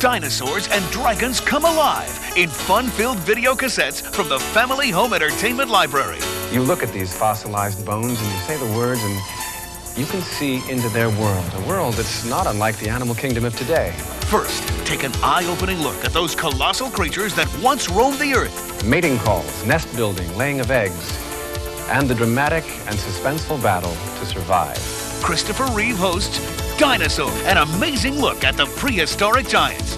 Dinosaurs and dragons come alive in fun-filled video cassettes from the Family Home Entertainment Library. You look at these fossilized bones and you say the words and you can see into their world, a world that's not unlike the animal kingdom of today. First, take an eye-opening look at those colossal creatures that once roamed the Earth. Mating calls, nest building, laying of eggs, and the dramatic and suspenseful battle to survive. Christopher Reeve hosts Dinosaur, an amazing look at the prehistoric giants.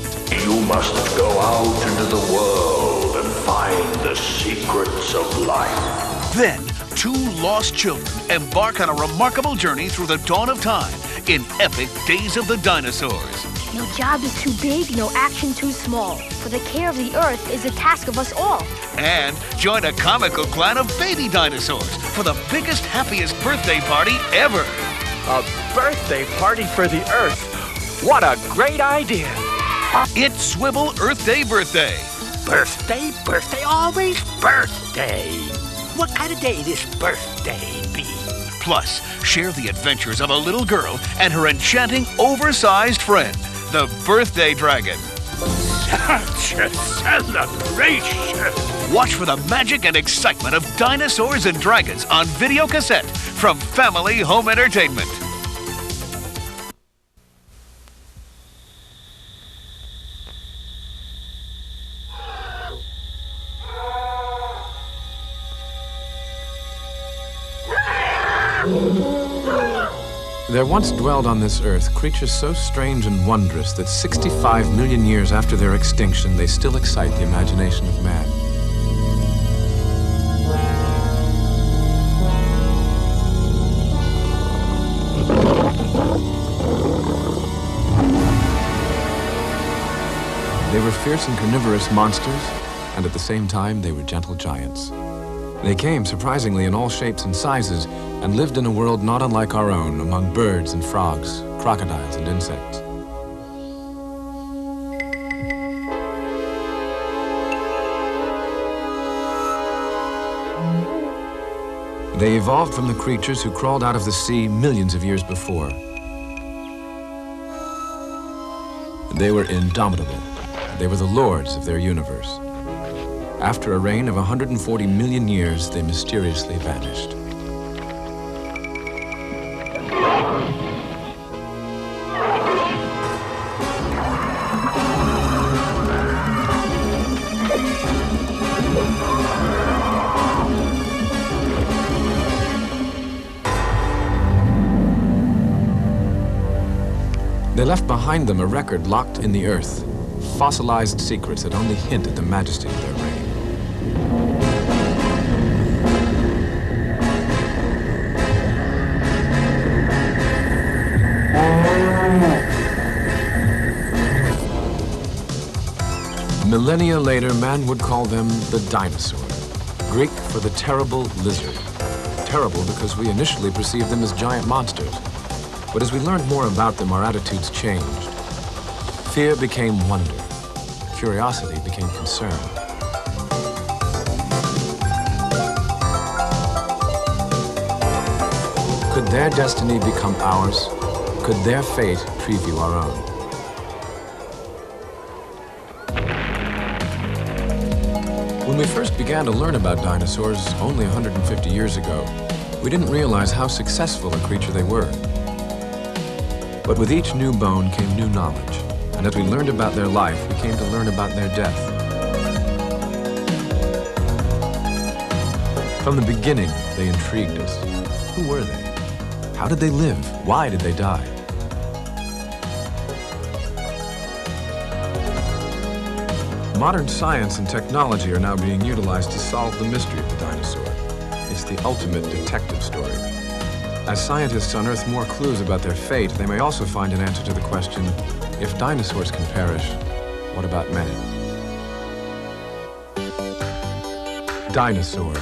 You must go out into the world and find the secrets of life. Then, two lost children embark on a remarkable journey through the dawn of time in epic Days of the Dinosaurs. No job is too big, no action too small. For the care of the Earth is a task of us all. And join a comical clan of baby dinosaurs for the biggest, happiest birthday party ever. A birthday party for the Earth. What a great idea. It's Swivel Earth Day Birthday. Birthday, always birthday. What kind of day this birthday be? Plus, share the adventures of a little girl and her enchanting, oversized friend, the Birthday Dragon. Such a celebration! Watch for the magic and excitement of Dinosaurs and Dragons on video cassette from Family Home Entertainment. There once dwelled on this earth creatures so strange and wondrous that 65 million years after their extinction, they still excite the imagination of man. They were fierce and carnivorous monsters, and at the same time, they were gentle giants. They came, surprisingly, in all shapes and sizes, and lived in a world not unlike our own, among birds and frogs, crocodiles and insects. They evolved from the creatures who crawled out of the sea millions of years before. They were indomitable. They were the lords of their universe. After a reign of 140 million years, they mysteriously vanished. They left behind them a record locked in the earth, fossilized secrets that only hint at the majesty of their reign. Millennia later, man would call them the dinosaur, Greek for the terrible lizard. Terrible because we initially perceived them as giant monsters. But as we learned more about them, our attitudes changed. Fear became wonder. Curiosity became concern. Could their destiny become ours? Could their fate preview our own? When we first began to learn about dinosaurs only 150 years ago, we didn't realize how successful a creature they were. But with each new bone came new knowledge, and as we learned about their life, we came to learn about their death. From the beginning, they intrigued us. Who were they? How did they live? Why did they die? Modern science and technology are now being utilized to solve the mystery of the dinosaur. It's the ultimate detective story. As scientists unearth more clues about their fate, they may also find an answer to the question, if dinosaurs can perish, what about man? Dinosaur.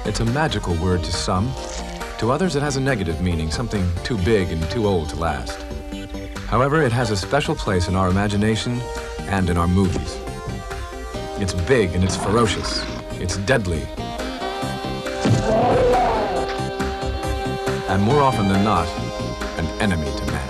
It's a magical word to some. To others, it has a negative meaning, something too big and too old to last. However, it has a special place in our imagination and in our movies. It's big and it's ferocious. It's deadly. And more often than not, an enemy to man.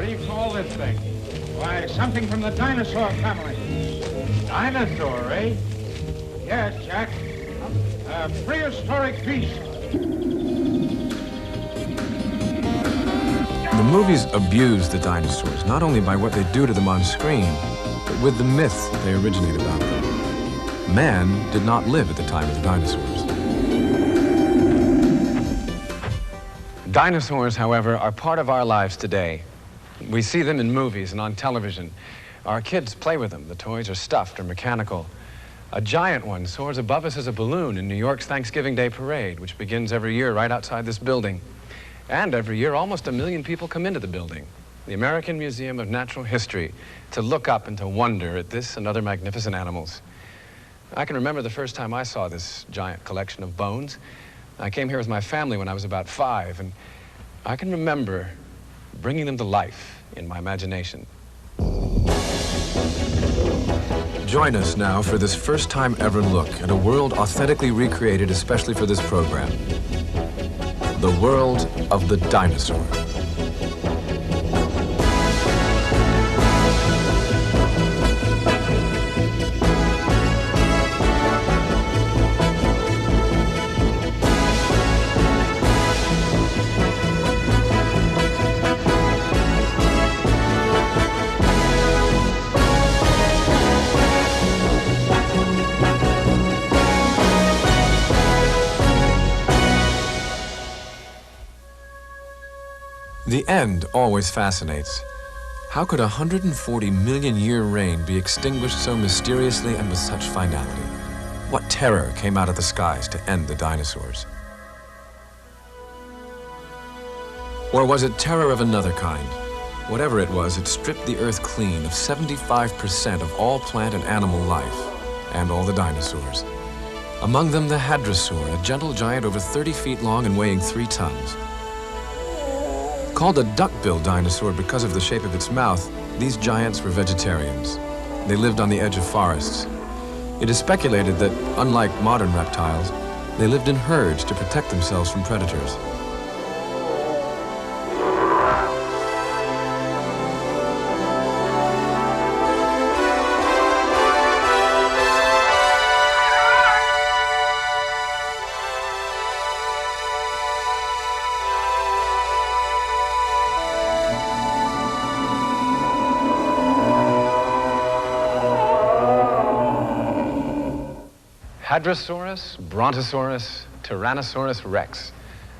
What do you call this thing? Why, something from the dinosaur family. Dinosaur, eh? Yes, Jack. A prehistoric beast. The movies abuse the dinosaurs, not only by what they do to them on screen, but with the myth they originate about them. Man did not live at the time of the dinosaurs. Dinosaurs, however, are part of our lives today. We see them in movies and on television. Our kids play with them. The toys are stuffed or mechanical. A giant one soars above us as a balloon in New York's Thanksgiving Day Parade, which begins every year right outside this building. And every year, almost 1 million people come into the building, the American Museum of Natural History, to look up and to wonder at this and other magnificent animals. I can remember the first time I saw this giant collection of bones. I came here with my family when I was about 5, and I can remember bringing them to life in my imagination. Join us now for this first time ever look at a world authentically recreated especially for this program. The world of the dinosaur. The end always fascinates. How could a 140 million year reign be extinguished so mysteriously and with such finality? What terror came out of the skies to end the dinosaurs? Or was it terror of another kind? Whatever it was, it stripped the Earth clean of 75% of all plant and animal life, and all the dinosaurs. Among them the hadrosaur, a gentle giant over 30 feet long and weighing 3 tons. Called a duck-billed dinosaur because of the shape of its mouth, these giants were vegetarians. They lived on the edge of forests. It is speculated that, unlike modern reptiles, they lived in herds to protect themselves from predators. Hadrosaurus, Brontosaurus, Tyrannosaurus rex.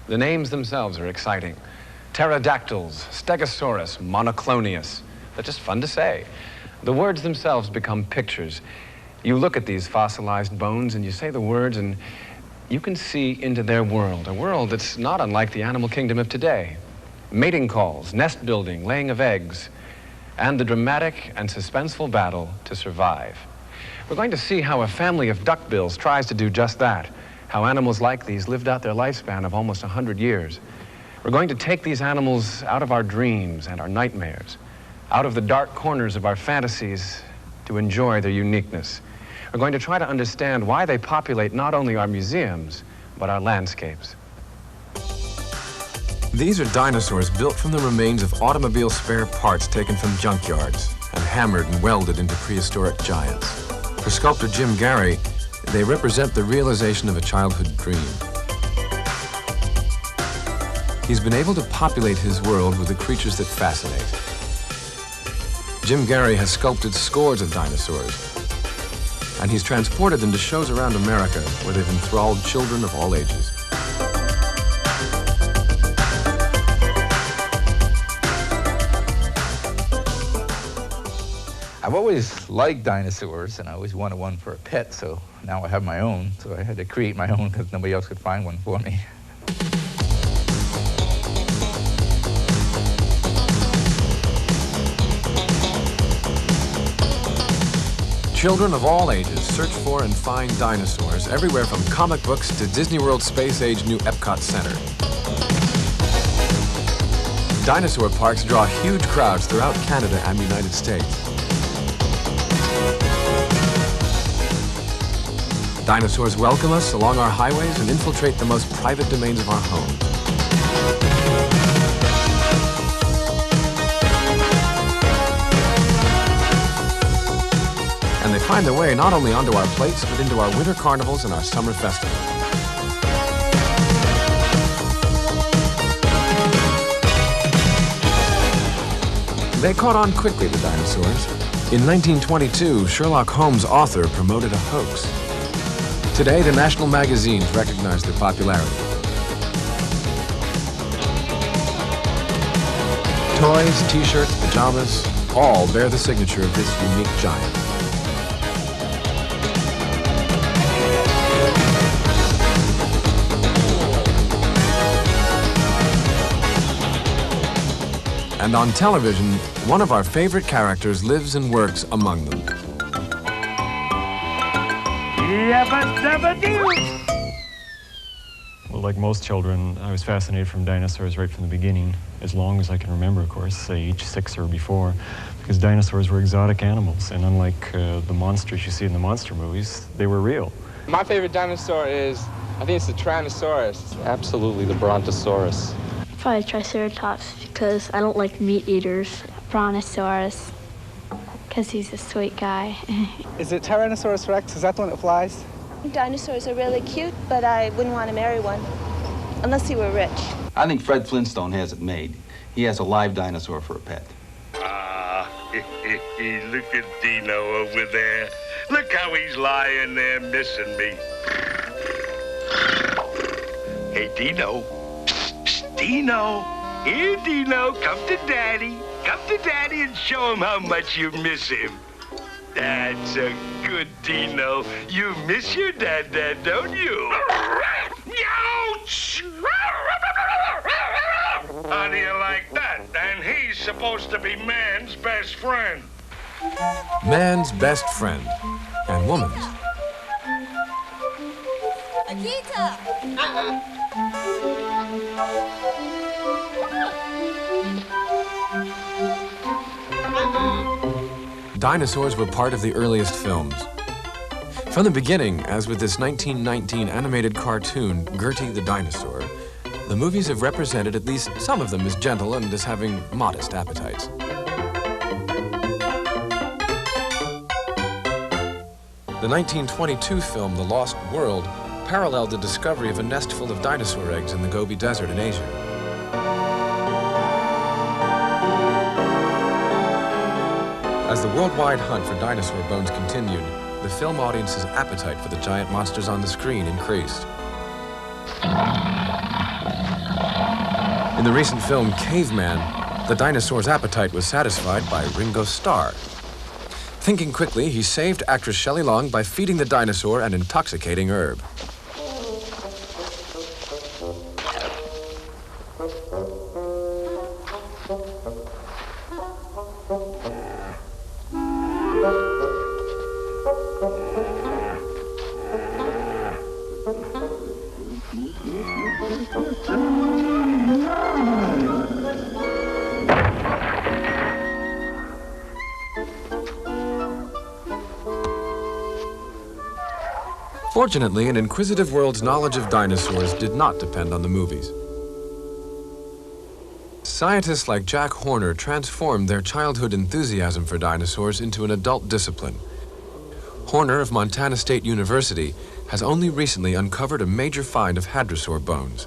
The names themselves are exciting. Pterodactyls, Stegosaurus, Monoclonius. They're just fun to say. The words themselves become pictures. You look at these fossilized bones and you say the words and you can see into their world, a world that's not unlike the animal kingdom of today. Mating calls, nest building, laying of eggs, and the dramatic and suspenseful battle to survive. We're going to see how a family of duckbills tries to do just that, how animals like these lived out their lifespan of almost 100 years. We're going to take these animals out of our dreams and our nightmares, out of the dark corners of our fantasies to enjoy their uniqueness. We're going to try to understand why they populate not only our museums, but our landscapes. These are dinosaurs built from the remains of automobile spare parts taken from junkyards and hammered and welded into prehistoric giants. For sculptor Jim Gary, they represent the realization of a childhood dream. He's been able to populate his world with the creatures that fascinate. Jim Gary has sculpted scores of dinosaurs, and he's transported them to shows around America where they've enthralled children of all ages. I've always liked dinosaurs, and I always wanted one for a pet, so now I have my own. So I had to create my own because nobody else could find one for me. Children of all ages search for and find dinosaurs everywhere from comic books to Disney World Space Age new Epcot Center. Dinosaur parks draw huge crowds throughout Canada and the United States. Dinosaurs welcome us along our highways and infiltrate the most private domains of our homes. find their way not only onto our plates, but into our winter carnivals and our summer festivals. They caught on quickly, the dinosaurs. In 1922, Sherlock Holmes' author promoted a hoax. Today, the national magazines recognize their popularity. Toys, t-shirts, pajamas, all bear the signature of this unique giant. And on television, one of our favorite characters lives and works among them. Well, like most children, I was fascinated from dinosaurs right from the beginning, as long as I can remember, of course, say age 6 or before, because dinosaurs were exotic animals, and unlike the monsters you see in the monster movies, they were real. My favorite dinosaur is, I think it's the Tyrannosaurus. Absolutely, the Brontosaurus. Probably Triceratops, because I don't like meat eaters. Brontosaurus, because he's a sweet guy. Is it Tyrannosaurus Rex? Is that the one that flies? Dinosaurs are really cute, but I wouldn't want to marry one, unless he were rich. I think Fred Flintstone has it made. He has a live dinosaur for a pet. Look at Dino over there. Look how he's lying there missing me. Hey, Dino. Dino, here, Dino, come to Daddy. Come to Daddy and show him how much you miss him. That's a good Dino. You miss your dad, don't you? Ouch! How do you like that? And he's supposed to be man's best friend. Man's best friend, and woman's. Akita! Dinosaurs were part of the earliest films. From the beginning, as with this 1919 animated cartoon, Gertie the Dinosaur, the movies have represented at least some of them as gentle and as having modest appetites. The 1922 film, The Lost World, paralleled the discovery of a nest full of dinosaur eggs in the Gobi Desert in Asia. As the worldwide hunt for dinosaur bones continued, the film audience's appetite for the giant monsters on the screen increased. In the recent film Caveman, the dinosaur's appetite was satisfied by Ringo Starr. Thinking quickly, he saved actress Shelley Long by feeding the dinosaur an intoxicating herb. Fortunately, an inquisitive world's knowledge of dinosaurs did not depend on the movies. Scientists like Jack Horner transformed their childhood enthusiasm for dinosaurs into an adult discipline. Horner of Montana State University has only recently uncovered a major find of hadrosaur bones.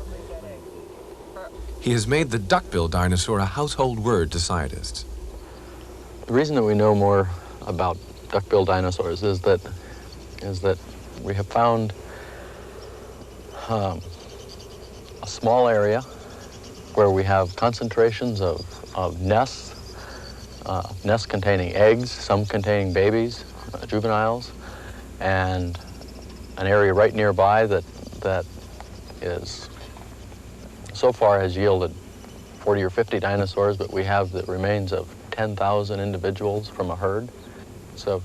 He has made the duckbill dinosaur a household word to scientists. The reason that we know more about duckbill dinosaurs is that we have found a small area where we have concentrations of nests, nests containing eggs, some containing babies, juveniles, and an area right nearby that is so far has yielded 40 or 50 dinosaurs, but we have the remains of 10,000 individuals from a herd. So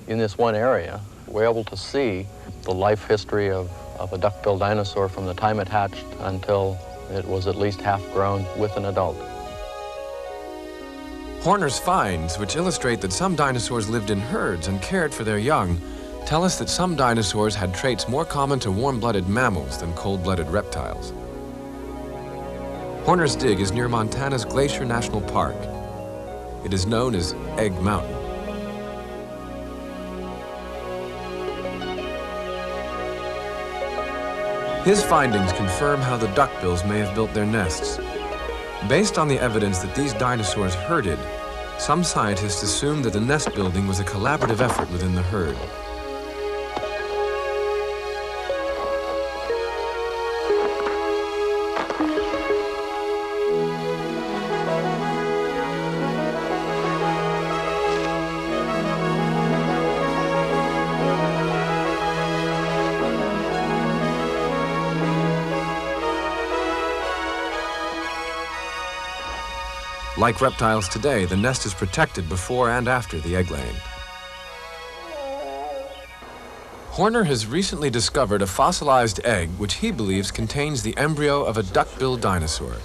in this one area, we're able to see the life history of a duckbill dinosaur from the time it hatched until it was at least half grown with an adult. Horner's finds, which illustrate that some dinosaurs lived in herds and cared for their young, tell us that some dinosaurs had traits more common to warm-blooded mammals than cold-blooded reptiles. Horner's Dig is near Montana's Glacier National Park. It is known as Egg Mountain. His findings confirm how the duckbills may have built their nests. Based on the evidence that these dinosaurs herded, some scientists assume that the nest building was a collaborative effort within the herd. Like reptiles today, the nest is protected before and after the egg laying. Horner has recently discovered a fossilized egg which he believes contains the embryo of a duck-billed dinosaur.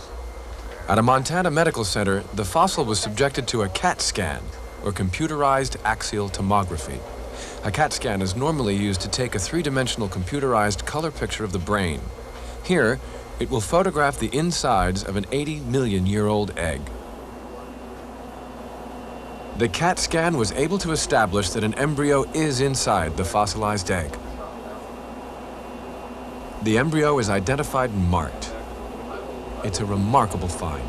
At a Montana medical center, the fossil was subjected to a CAT scan, or computerized axial tomography. A CAT scan is normally used to take a three-dimensional computerized color picture of the brain. Here, it will photograph the insides of an 80-million-year-old egg. The CAT scan was able to establish that an embryo is inside the fossilized egg. The embryo is identified and marked. It's a remarkable find.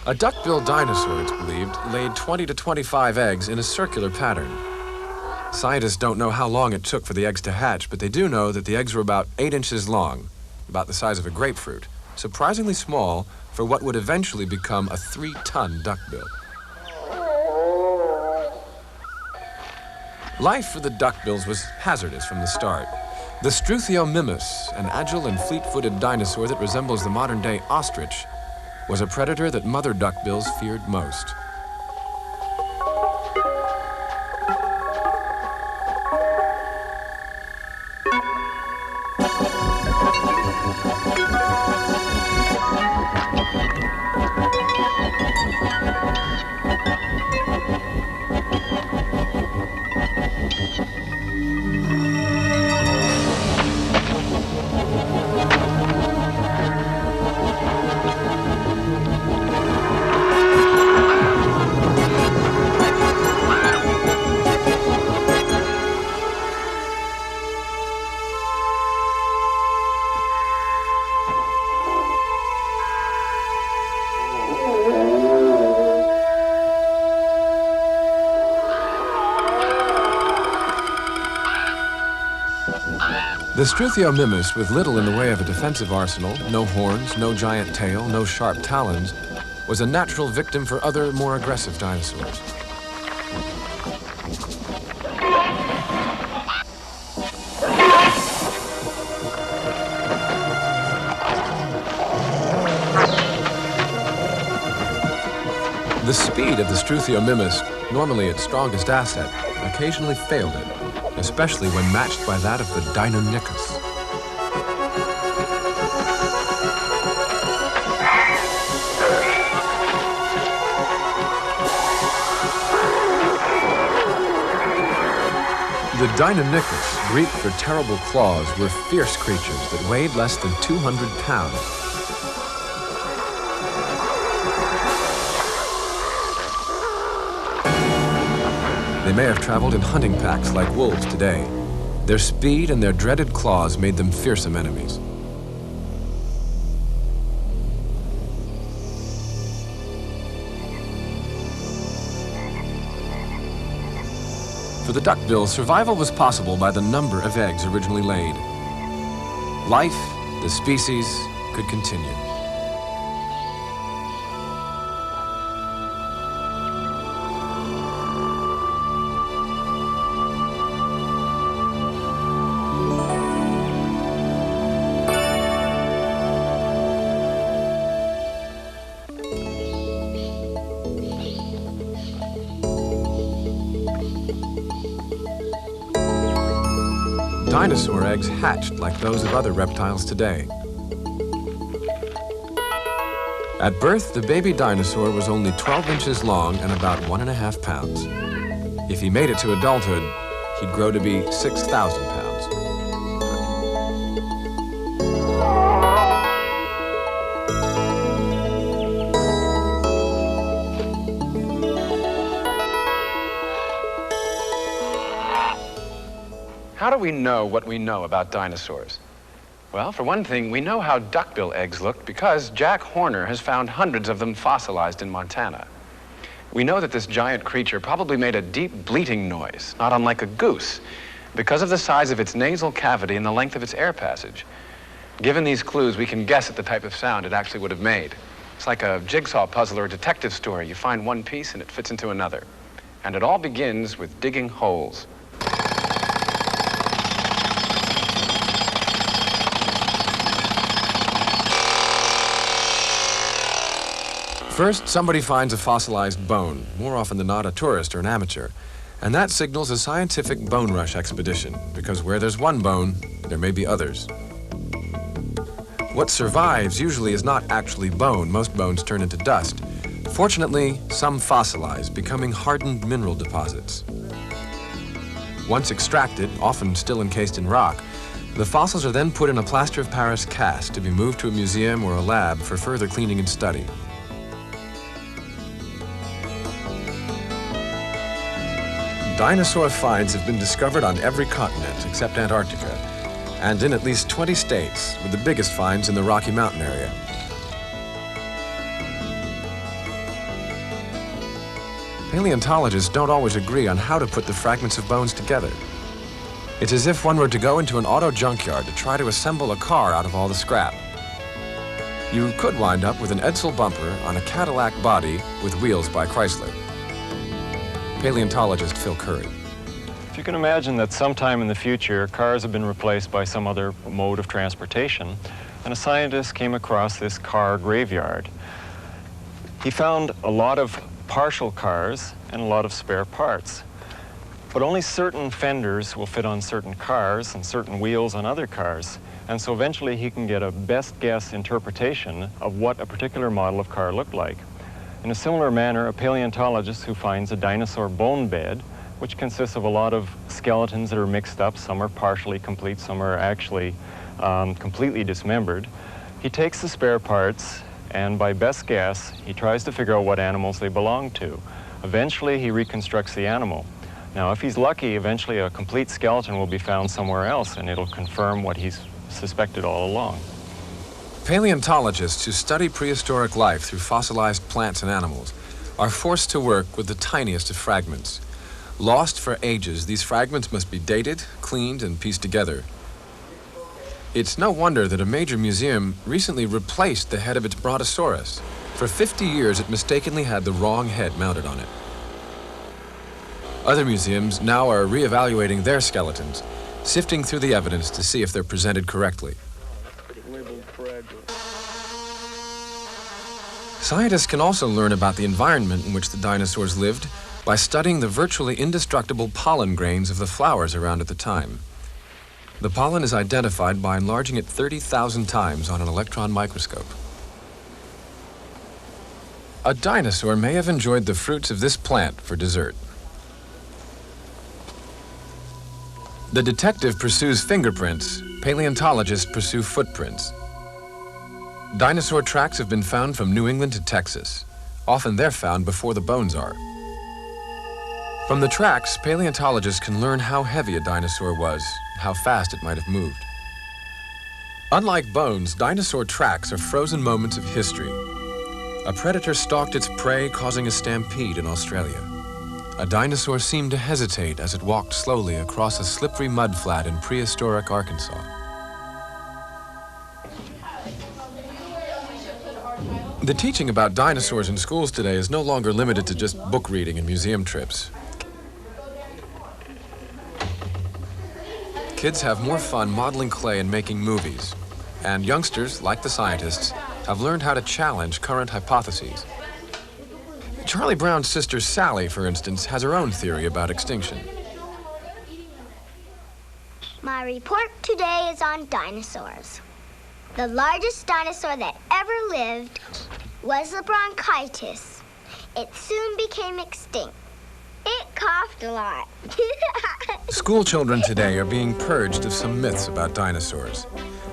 A duck-billed dinosaur, it's believed, laid 20 to 25 eggs in a circular pattern. Scientists don't know how long it took for the eggs to hatch, but they do know that the eggs were about 8 inches long, about the size of a grapefruit, surprisingly small for what would eventually become a 3-ton duckbill. Life for the duckbills was hazardous from the start. The Struthiomimus, an agile and fleet-footed dinosaur that resembles the modern-day ostrich, was a predator that mother duckbills feared most. The Struthiomimus, with little in the way of a defensive arsenal, no horns, no giant tail, no sharp talons, was a natural victim for other, more aggressive dinosaurs. The speed of the Struthiomimus, normally its strongest asset, occasionally failed it, especially when matched by that of the Deinonychus. The Deinonychus, Greek for terrible claws, were fierce creatures that weighed less than 200 pounds. They may have traveled in hunting packs like wolves today. Their speed and their dreaded claws made them fearsome enemies. For the duckbill, survival was possible by the number of eggs originally laid. Life, the species, could continue. Dinosaur eggs hatched like those of other reptiles today. At birth, the baby dinosaur was only 12 inches long and about 1.5 pounds. If he made it to adulthood, he'd grow to be 6,000 pounds. How do we know what we know about dinosaurs? Well, for one thing, we know how duckbill eggs looked because Jack Horner has found hundreds of them fossilized in Montana. We know that this giant creature probably made a deep bleating noise, not unlike a goose, because of the size of its nasal cavity and the length of its air passage. Given these clues, we can guess at the type of sound it actually would have made. It's like a jigsaw puzzle or a detective story. You find one piece and it fits into another. And it all begins with digging holes. First, somebody finds a fossilized bone, more often than not a tourist or an amateur. And that signals a scientific bone rush expedition, because where there's one bone, there may be others. What survives usually is not actually bone. Most bones turn into dust. Fortunately, some fossilize, becoming hardened mineral deposits. Once extracted, often still encased in rock, the fossils are then put in a plaster of Paris cast to be moved to a museum or a lab for further cleaning and study. Dinosaur finds have been discovered on every continent except Antarctica, and in at least 20 states, with the biggest finds in the Rocky Mountain area. Paleontologists don't always agree on how to put the fragments of bones together. It's as if one were to go into an auto junkyard to try to assemble a car out of all the scrap. You could wind up with an Edsel bumper on a Cadillac body with wheels by Chrysler. Paleontologist Phil Curry. If you can imagine that sometime in the future, cars have been replaced by some other mode of transportation, and a scientist came across this car graveyard. He found a lot of partial cars and a lot of spare parts, but only certain fenders will fit on certain cars and certain wheels on other cars. And so eventually he can get a best guess interpretation of what a particular model of car looked like. In a similar manner, a paleontologist who finds a dinosaur bone bed, which consists of a lot of skeletons that are mixed up, some are partially complete, some are actually completely dismembered. He takes the spare parts, and by best guess, he tries to figure out what animals they belong to. Eventually, he reconstructs the animal. Now, if he's lucky, eventually a complete skeleton will be found somewhere else, and it'll confirm what he's suspected all along. Paleontologists who study prehistoric life through fossilized plants and animals are forced to work with the tiniest of fragments. Lost for ages, these fragments must be dated, cleaned, and pieced together. It's no wonder that a major museum recently replaced the head of its Brontosaurus. For 50 years, it mistakenly had the wrong head mounted on it. Other museums now are reevaluating their skeletons, sifting through the evidence to see if they're presented correctly. Scientists can also learn about the environment in which the dinosaurs lived by studying the virtually indestructible pollen grains of the flowers around at the time. The pollen is identified by enlarging it 30,000 times on an electron microscope. A dinosaur may have enjoyed the fruits of this plant for dessert. The detective pursues fingerprints, paleontologists pursue footprints. Dinosaur tracks have been found from New England to Texas. Often they're found before the bones are. From the tracks, paleontologists can learn how heavy a dinosaur was, how fast it might have moved. Unlike bones, dinosaur tracks are frozen moments of history. A predator stalked its prey, causing a stampede in Australia. A dinosaur seemed to hesitate as it walked slowly across a slippery mudflat in prehistoric Arkansas. The teaching about dinosaurs in schools today is no longer limited to just book reading and museum trips. Kids have more fun modeling clay and making movies. And youngsters, like the scientists, have learned how to challenge current hypotheses. Charlie Brown's sister Sally, for instance, has her own theory about extinction. My report today is on dinosaurs. The largest dinosaur that ever lived was the bronchitis. It soon became extinct. It coughed a lot. School children today are being purged of some myths about dinosaurs.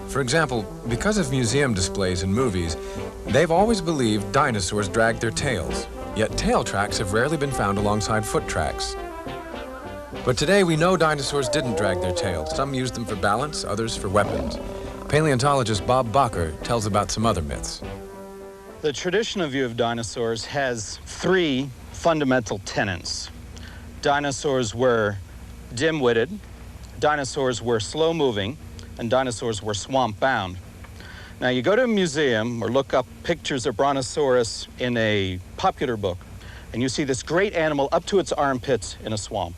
For example, because of museum displays and movies, they've always believed dinosaurs dragged their tails. Yet tail tracks have rarely been found alongside foot tracks. But today we know dinosaurs didn't drag their tails. Some used them for balance, others for weapons. Paleontologist Bob Bacher tells about some other myths. The traditional view of dinosaurs has three fundamental tenets. Dinosaurs were dim-witted, dinosaurs were slow-moving, and dinosaurs were swamp-bound. Now, you go to a museum or look up pictures of Brontosaurus in a popular book, and you see this great animal up to its armpits in a swamp.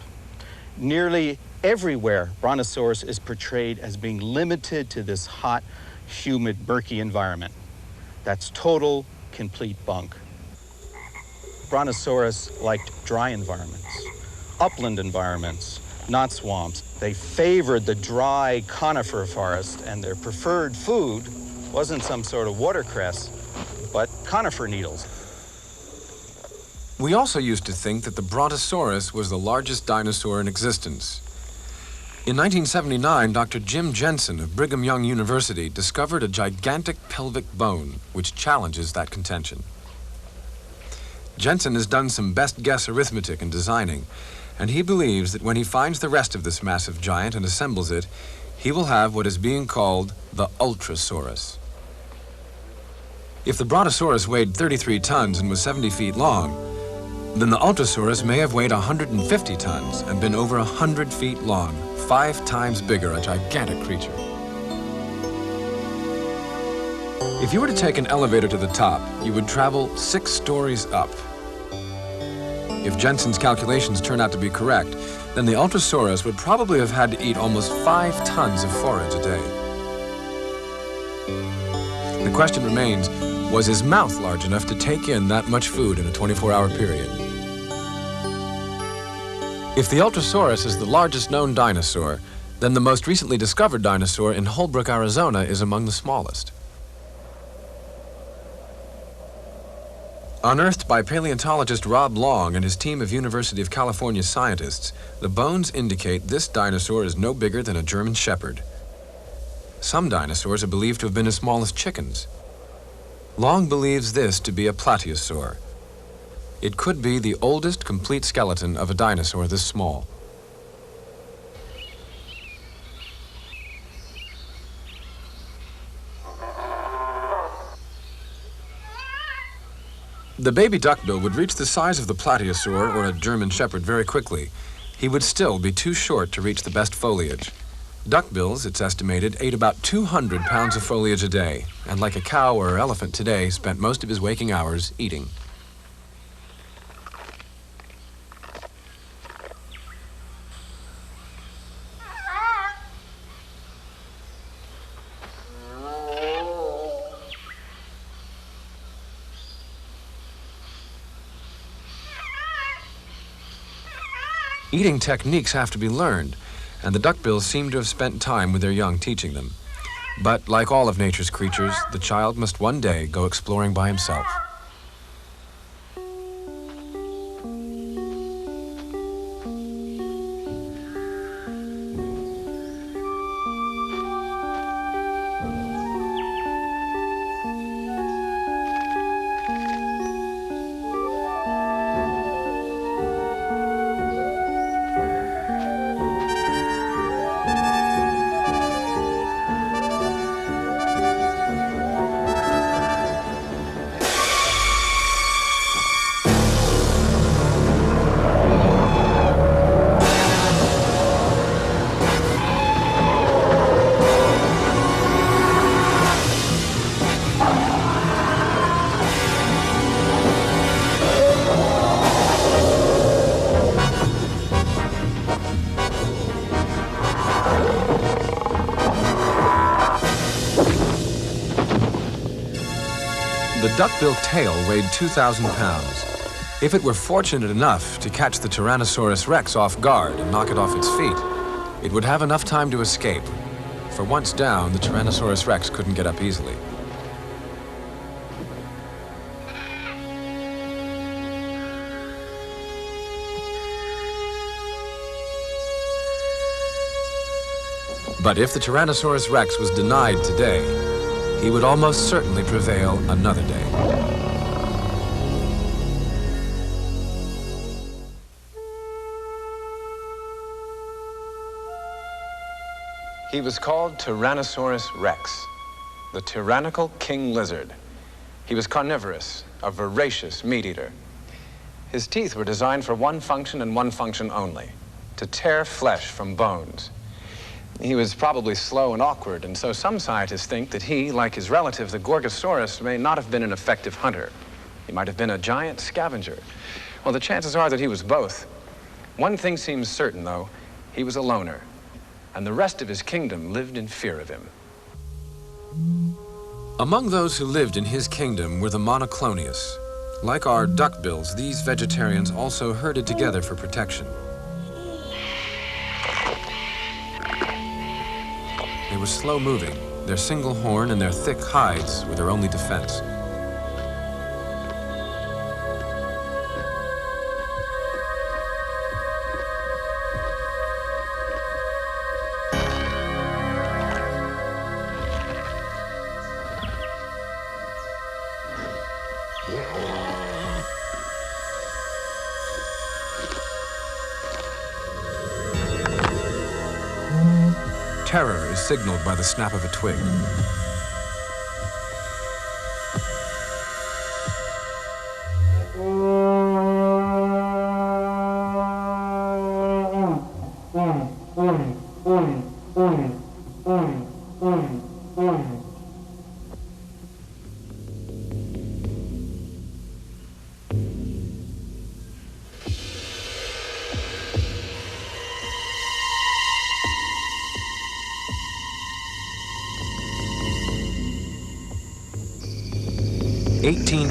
Nearly everywhere, Brontosaurus is portrayed as being limited to this hot, humid, murky environment. That's total, complete bunk. Brontosaurus liked dry environments, upland environments, not swamps. They favored the dry conifer forest, and their preferred food wasn't some sort of watercress, but conifer needles. We also used to think that the Brontosaurus was the largest dinosaur in existence. In 1979, Dr. Jim Jensen of Brigham Young University discovered a gigantic pelvic bone which challenges that contention. Jensen has done some best guess arithmetic in designing, and he believes that when he finds the rest of this massive giant and assembles it, he will have what is being called the Ultrasaurus. If the Brontosaurus weighed 33 tons and was 70 feet long, then the Ultrasaurus may have weighed 150 tons and been over 100 feet long, 5 times bigger, a gigantic creature. If you were to take an elevator to the top, you would travel 6 stories up. If Jensen's calculations turn out to be correct, then the Ultrasaurus would probably have had to eat almost 5 tons of forage a day. The question remains, was his mouth large enough to take in that much food in a 24-hour period? If the Ultrasaurus is the largest known dinosaur, then the most recently discovered dinosaur in Holbrook, Arizona is among the smallest. Unearthed by paleontologist Rob Long and his team of University of California scientists, the bones indicate this dinosaur is no bigger than a German shepherd. Some dinosaurs are believed to have been as small as chickens. Long believes this to be a plateosaur. It could be the oldest complete skeleton of a dinosaur this small. The baby duckbill would reach the size of the plateosaur or a German shepherd very quickly. He would still be too short to reach the best foliage. Duckbills, it's estimated, ate about 200 pounds of foliage a day, and like a cow or elephant today, spent most of his waking hours eating. Eating techniques have to be learned, and the duckbills seem to have spent time with their young teaching them. But like all of nature's creatures, the child must one day go exploring by himself. The duckbill tail weighed 2,000 pounds. If it were fortunate enough to catch the Tyrannosaurus rex off guard and knock it off its feet, it would have enough time to escape. For once down, the Tyrannosaurus rex couldn't get up easily. But if the Tyrannosaurus rex was denied today, he would almost certainly prevail another day. He was called Tyrannosaurus rex, the tyrannical king lizard. He was carnivorous, a voracious meat eater. His teeth were designed for one function and one function only, to tear flesh from bones. He was probably slow and awkward, and so some scientists think that he, like his relative, the Gorgosaurus, may not have been an effective hunter. He might have been a giant scavenger. Well, the chances are that he was both. One thing seems certain, though. He was a loner, and the rest of his kingdom lived in fear of him. Among those who lived in his kingdom were the monoclonius. Like our duckbills, these vegetarians also herded together for protection. They were slow-moving. Their single horn and their thick hides were their only defense. Terror is signaled by the snap of a twig.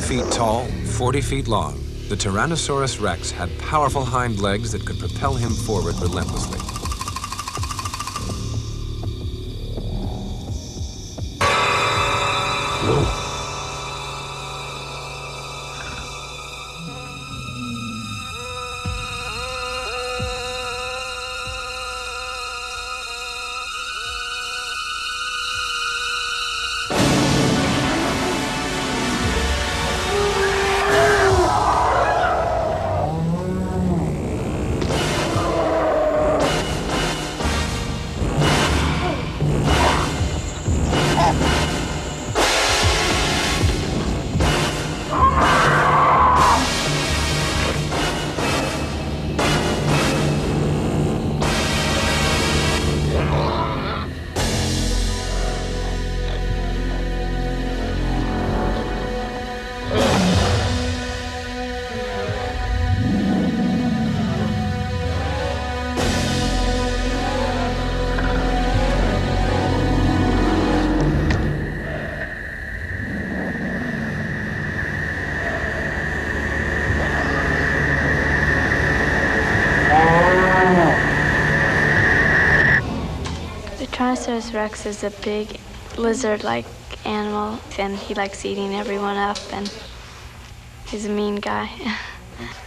Feet tall, 40 feet long, the Tyrannosaurus rex had powerful hind legs that could propel him forward relentlessly. Tyrannosaurus rex is a big lizard-like animal, and he likes eating everyone up, and he's a mean guy.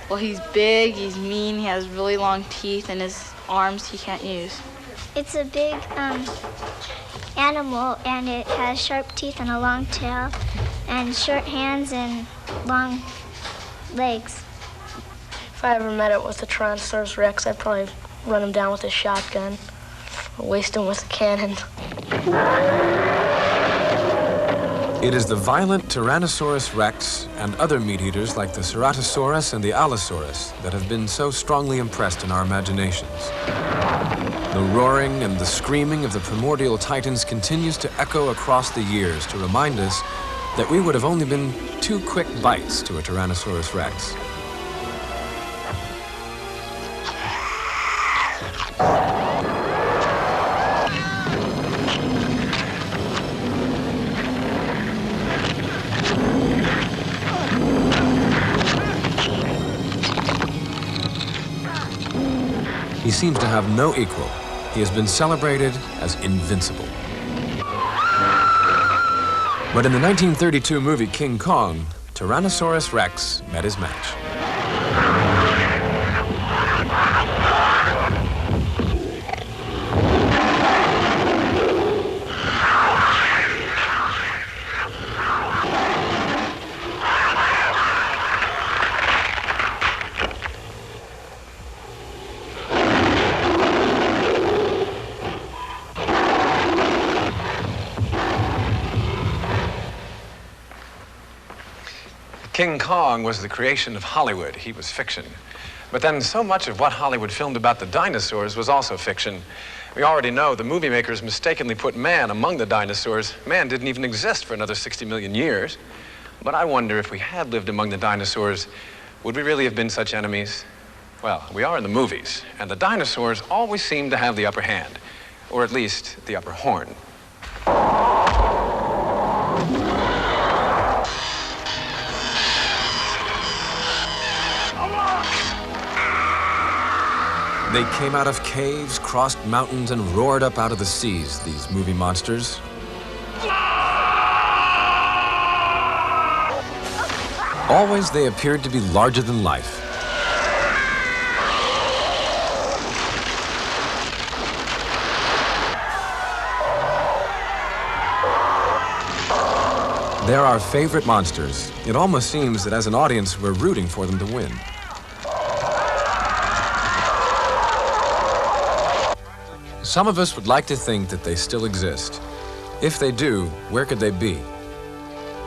Well, he's big, he's mean, he has really long teeth, and his arms he can't use. It's a big animal, and it has sharp teeth and a long tail, and short hands and long legs. If I ever met it with a Tyrannosaurus rex, I'd probably run him down with a shotgun. Waste him with a cannon. It is the violent Tyrannosaurus rex and other meat-eaters like the Ceratosaurus and the Allosaurus that have been so strongly impressed in our imaginations. The roaring and the screaming of the primordial titans continues to echo across the years to remind us that we would have only been 2 quick bites to a Tyrannosaurus rex. He seems to have no equal. He has been celebrated as invincible. But in the 1932 movie King Kong, Tyrannosaurus rex met his match. King Kong was the creation of Hollywood. He was fiction. But then so much of what Hollywood filmed about the dinosaurs was also fiction. We already know the movie makers mistakenly put man among the dinosaurs. Man didn't even exist for another 60 million years. But I wonder if we had lived among the dinosaurs, would we really have been such enemies? Well, we are in the movies, and the dinosaurs always seem to have the upper hand, or at least the upper horn. They came out of caves, crossed mountains, and roared up out of the seas, these movie monsters. Always they appeared to be larger than life. They're our favorite monsters. It almost seems that as an audience, we're rooting for them to win. Some of us would like to think that they still exist. If they do, where could they be?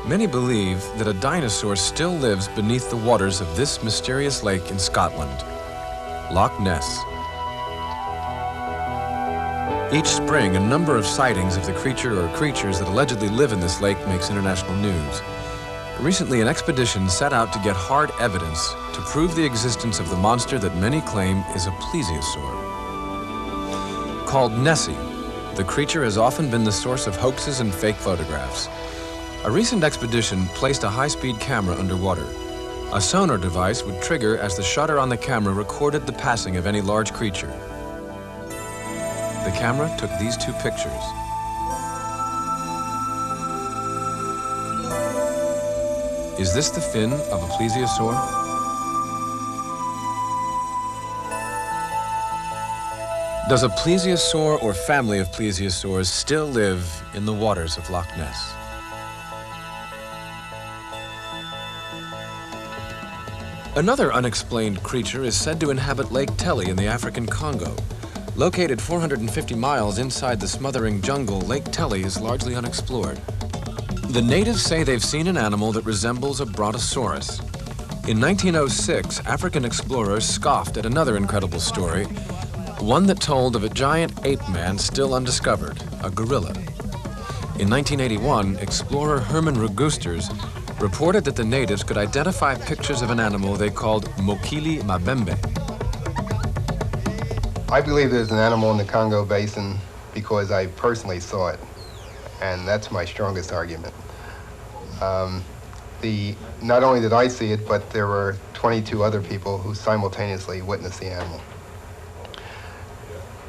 Many believe that a dinosaur still lives beneath the waters of this mysterious lake in Scotland, Loch Ness. Each spring, a number of sightings of the creature or creatures that allegedly live in this lake makes international news. Recently, an expedition set out to get hard evidence to prove the existence of the monster that many claim is a plesiosaur. Called Nessie, the creature has often been the source of hoaxes and fake photographs. A recent expedition placed a high-speed camera underwater. A sonar device would trigger as the shutter on the camera recorded the passing of any large creature. The camera took these two pictures. Is this the fin of a plesiosaur? Does a plesiosaur or family of plesiosaurs still live in the waters of Loch Ness? Another unexplained creature is said to inhabit Lake Tele in the African Congo. Located 450 miles inside the smothering jungle, Lake Tele is largely unexplored. The natives say they've seen an animal that resembles a brontosaurus. In 1906, African explorers scoffed at another incredible story, one that told of a giant ape man still undiscovered, a gorilla. In 1981, explorer Herman Regusters reported that the natives could identify pictures of an animal they called Mokili Mabembe. I believe there's an animal in the Congo Basin because I personally saw it, and that's my strongest argument. Not only did I see it, but there were 22 other people who simultaneously witnessed the animal.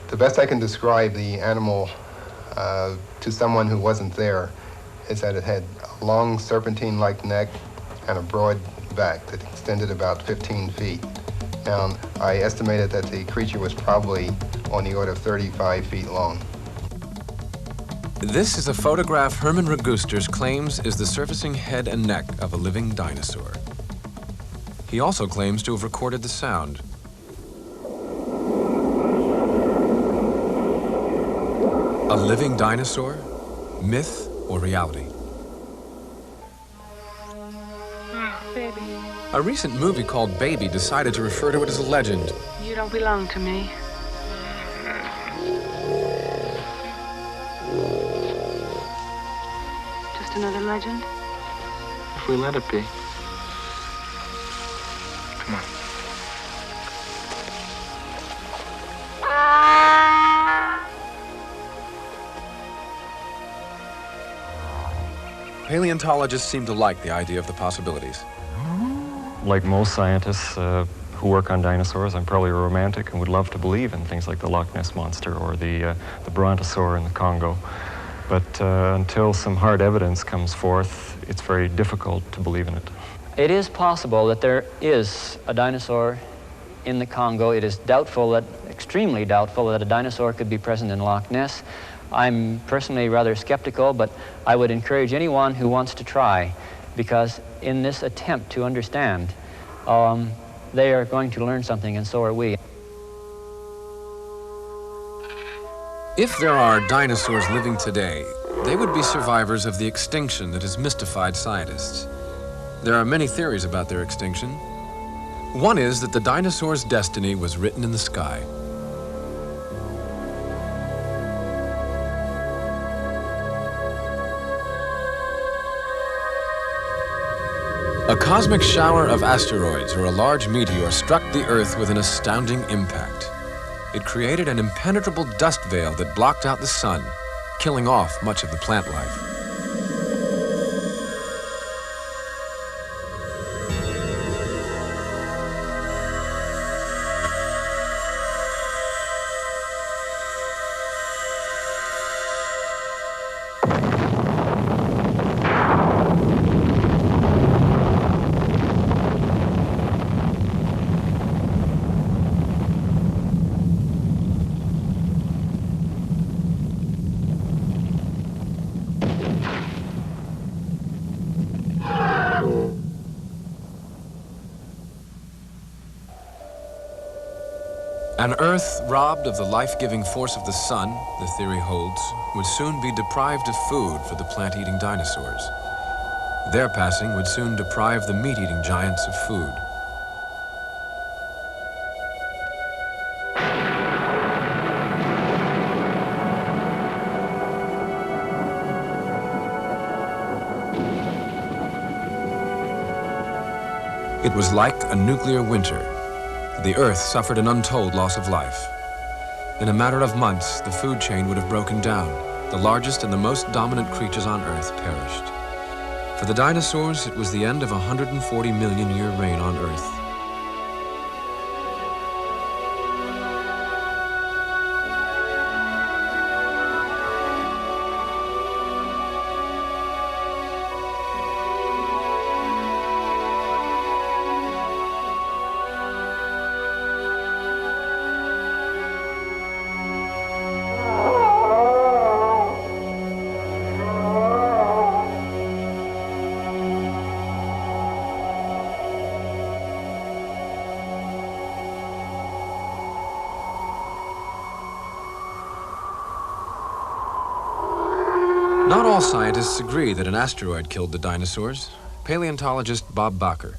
The best I can describe the animal to someone who wasn't there is that it had a long serpentine-like neck and a broad back that extended about 15 feet. Now, I estimated that the creature was probably on the order of 35 feet long. This is a photograph Herman Regusters claims is the surfacing head and neck of a living dinosaur. He also claims to have recorded the sound. A living dinosaur? Myth or reality? Baby. A recent movie called Baby decided to refer to it as a legend. You don't belong to me. Just another legend? If we let it be. Come on. Paleontologists seem to like the idea of the possibilities. Like most scientists who work on dinosaurs, I'm probably a romantic and would love to believe in things like the Loch Ness Monster or the brontosaur in the Congo. But until some hard evidence comes forth, it's very difficult to believe in it. It is possible that there is a dinosaur in the Congo. It is doubtful, extremely doubtful, that a dinosaur could be present in Loch Ness. I'm personally rather skeptical, but I would encourage anyone who wants to try, because in this attempt to understand, they are going to learn something, and so are we. If there are dinosaurs living today, they would be survivors of the extinction that has mystified scientists. There are many theories about their extinction. One is that the dinosaurs' destiny was written in the sky. A cosmic shower of asteroids or a large meteor struck the Earth with an astounding impact. It created an impenetrable dust veil that blocked out the sun, killing off much of the plant life. An Earth robbed of the life-giving force of the sun, the theory holds, would soon be deprived of food for the plant-eating dinosaurs. Their passing would soon deprive the meat-eating giants of food. It was like a nuclear winter. The Earth suffered an untold loss of life. In a matter of months, the food chain would have broken down. The largest and the most dominant creatures on Earth perished. For the dinosaurs, it was the end of a 140 million year reign on Earth. Not all scientists agree that an asteroid killed the dinosaurs. Paleontologist Bob Bacher.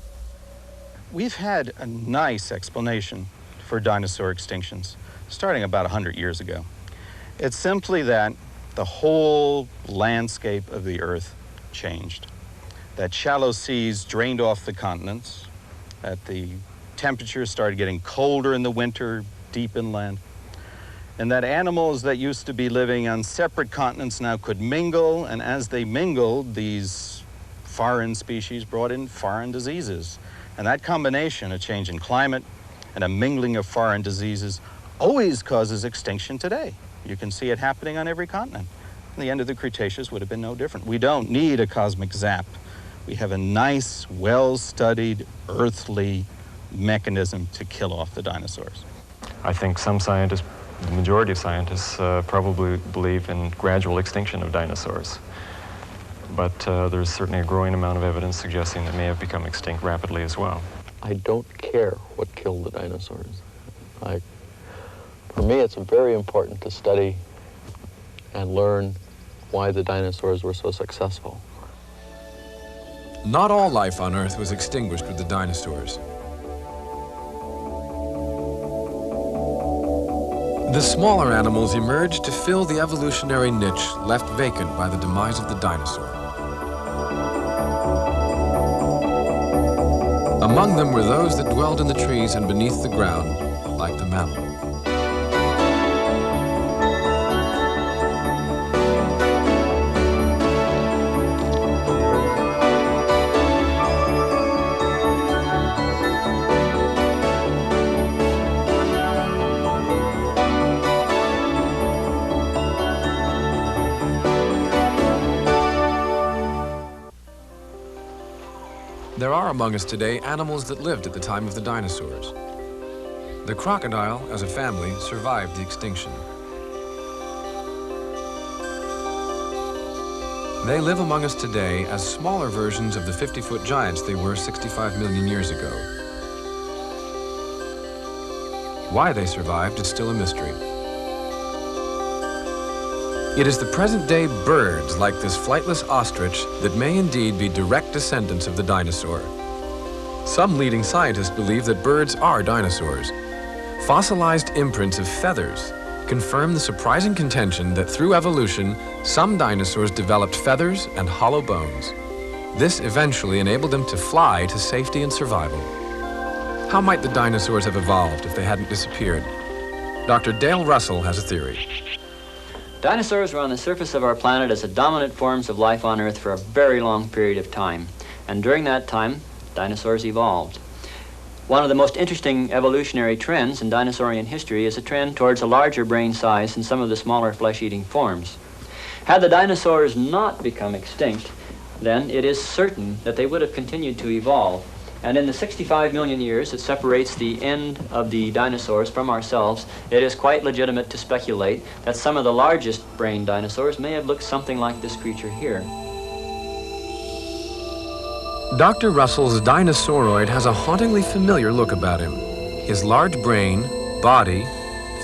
We've had a nice explanation for dinosaur extinctions, starting about 100 years ago. It's simply that the whole landscape of the Earth changed. That shallow seas drained off the continents, that the temperatures started getting colder in the winter, deep inland, and that animals that used to be living on separate continents now could mingle, and as they mingled, these foreign species brought in foreign diseases. And that combination, a change in climate and a mingling of foreign diseases, always causes extinction today. You can see it happening on every continent. And the end of the Cretaceous would have been no different. We don't need a cosmic zap. We have a nice, well-studied, earthly mechanism to kill off the dinosaurs. I think some scientists, the majority of scientists, probably believe in gradual extinction of dinosaurs. But there's certainly a growing amount of evidence suggesting they may have become extinct rapidly as well. I don't care what killed the dinosaurs. For me, it's very important to study and learn why the dinosaurs were so successful. Not all life on Earth was extinguished with the dinosaurs. The smaller animals emerged to fill the evolutionary niche left vacant by the demise of the dinosaur. Among them were those that dwelled in the trees and beneath the ground, like the mammal. There are among us today animals that lived at the time of the dinosaurs. The crocodile, as a family, survived the extinction. They live among us today as smaller versions of the 50-foot giants they were 65 million years ago. Why they survived is still a mystery. It is the present-day birds like this flightless ostrich that may indeed be direct descendants of the dinosaur. Some leading scientists believe that birds are dinosaurs. Fossilized imprints of feathers confirm the surprising contention that through evolution, some dinosaurs developed feathers and hollow bones. This eventually enabled them to fly to safety and survival. How might the dinosaurs have evolved if they hadn't disappeared? Dr. Dale Russell has a theory. Dinosaurs were on the surface of our planet as the dominant forms of life on Earth for a very long period of time. And during that time, dinosaurs evolved. One of the most interesting evolutionary trends in dinosaurian history is a trend towards a larger brain size in some of the smaller flesh-eating forms. Had the dinosaurs not become extinct, then it is certain that they would have continued to evolve. And in the 65 million years that separates the end of the dinosaurs from ourselves, it is quite legitimate to speculate that some of the largest brain dinosaurs may have looked something like this creature here. Dr. Russell's Dinosauroid has a hauntingly familiar look about him. His large brain, body,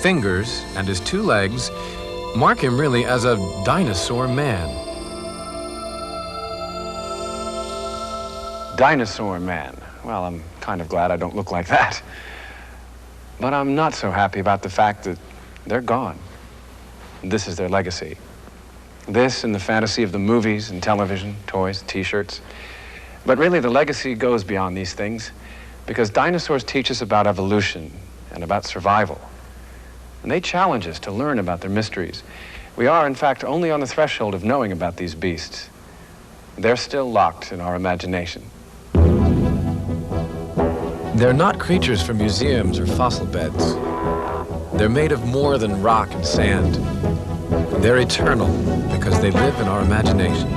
fingers, and his 2 legs mark him really as a dinosaur man. Dinosaur man. Well, I'm kind of glad I don't look like that. But I'm not so happy about the fact that they're gone. This is their legacy. This and the fantasy of the movies and television, toys, t-shirts. But really, the legacy goes beyond these things because dinosaurs teach us about evolution and about survival. And they challenge us to learn about their mysteries. We are, in fact, only on the threshold of knowing about these beasts. They're still locked in our imagination. They're not creatures for museums or fossil beds. They're made of more than rock and sand. They're eternal because they live in our imagination.